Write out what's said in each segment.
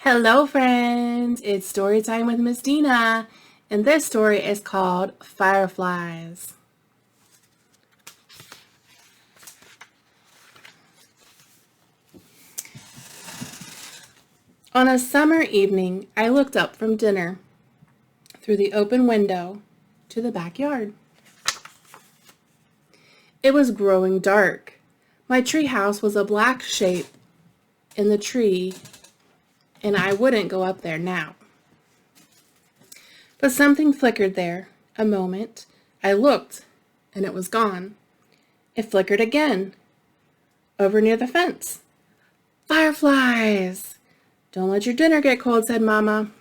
Hello friends, it's story time with Miss Dina, and this story is called Fireflies. On a summer evening, I looked up from dinner through the open window to the backyard. It was growing dark. My tree house was a black shape in the tree, and I wouldn't go up there now. But something flickered there. A moment. I looked, and it was gone. It flickered again. Over near the fence. Fireflies! Don't let your dinner get cold, said Mama.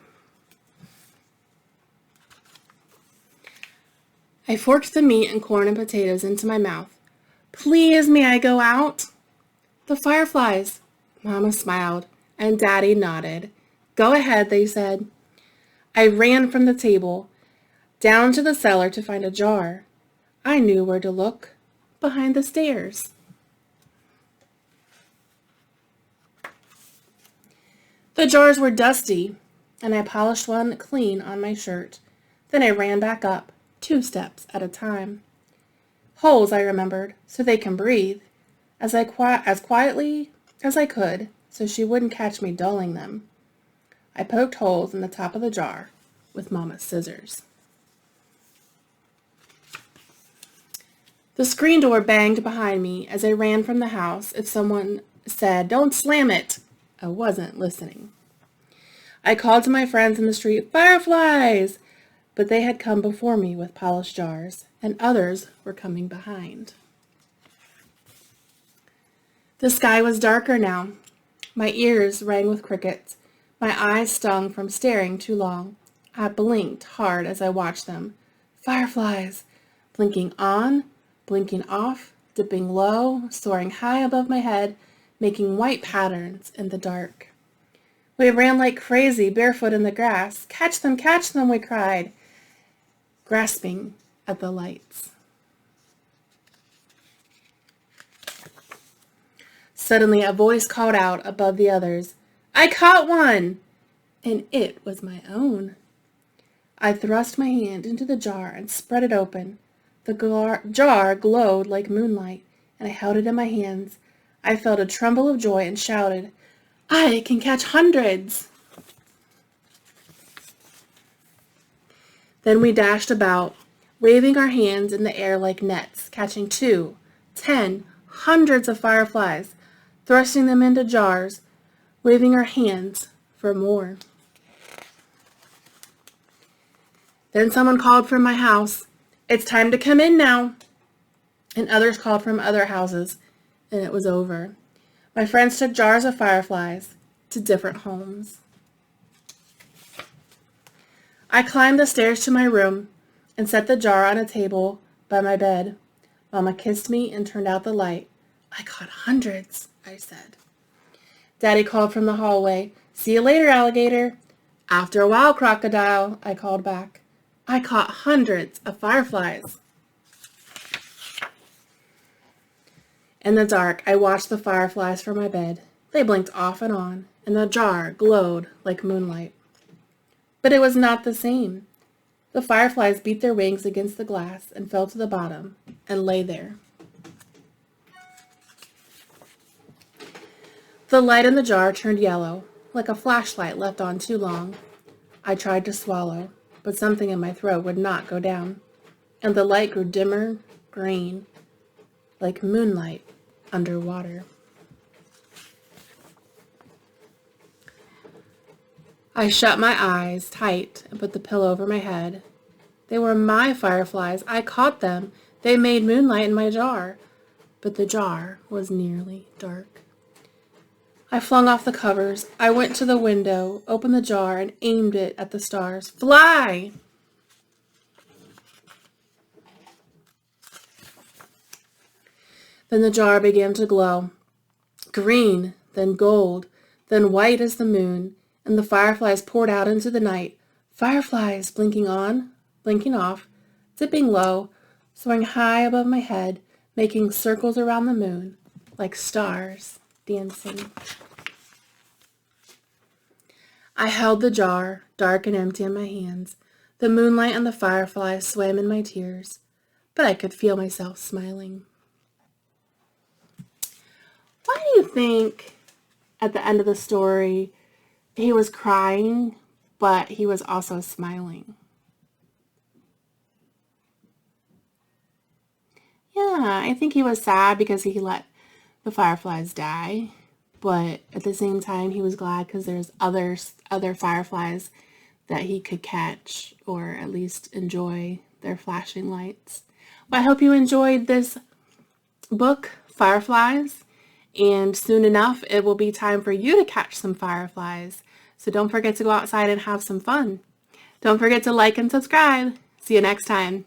I forked the meat and corn and potatoes into my mouth. Please, may I go out? The fireflies. Mama smiled, and Daddy nodded. Go ahead, they said. I ran from the table, down to the cellar to find a jar. I knew where to look, behind the stairs. The jars were dusty, and I polished one clean on my shirt. Then I ran back up, 2 steps at a time. Holes, I remembered, so they can breathe, as quietly as I could, so she wouldn't catch me dulling them. I poked holes in the top of the jar with Mama's scissors. The screen door banged behind me as I ran from the house. If someone said, "Don't slam it," I wasn't listening. I called to my friends in the street, "Fireflies!" But they had come before me with polished jars, and others were coming behind. The sky was darker now. My ears rang with crickets. My eyes stung from staring too long. I blinked hard as I watched them. Fireflies! Blinking on, blinking off, dipping low, soaring high above my head, making white patterns in the dark. We ran like crazy, barefoot in the grass. Catch them, we cried, grasping at the lights. Suddenly a voice called out above the others, "I caught one!" And it was my own. I thrust my hand into the jar and spread it open. The jar glowed like moonlight, and I held it in my hands. I felt a tremble of joy and shouted, "I can catch hundreds!" Then we dashed about, waving our hands in the air like nets, catching 2, 10, hundreds of fireflies, thrusting them into jars, waving our hands for more. Then someone called from my house, "It's time to come in now." And others called from other houses, and it was over. My friends took jars of fireflies to different homes. I climbed the stairs to my room and set the jar on a table by my bed. Mama kissed me and turned out the light. "I caught hundreds," I said. Daddy called from the hallway, "See you later, alligator." "After a while, crocodile," I called back. I caught hundreds of fireflies. In the dark, I watched the fireflies from my bed. They blinked off and on, and the jar glowed like moonlight. But it was not the same. The fireflies beat their wings against the glass and fell to the bottom and lay there. The light in the jar turned yellow, like a flashlight left on too long. I tried to swallow, but something in my throat would not go down, and the light grew dimmer, green, like moonlight underwater. I shut my eyes tight and put the pillow over my head. They were my fireflies. I caught them. They made moonlight in my jar, but the jar was nearly dark. I flung off the covers. I went to the window, opened the jar, and aimed it at the stars. "Fly!" Then the jar began to glow. Green, then gold, then white as the moon, and the fireflies poured out into the night. Fireflies, blinking on, blinking off, dipping low, soaring high above my head, making circles around the moon, like stars dancing. I held the jar, dark and empty in my hands. The moonlight and the fireflies swam in my tears, but I could feel myself smiling. Why do you think at the end of the story he was crying, but he was also smiling? Yeah, I think he was sad because he let the fireflies die, but at the same time he was glad because there's other fireflies that he could catch or at least enjoy their flashing lights. But I hope you enjoyed this book, Fireflies, and soon enough it will be time for you to catch some fireflies. So don't forget to go outside and have some fun. Don't forget to like and subscribe. See you next time.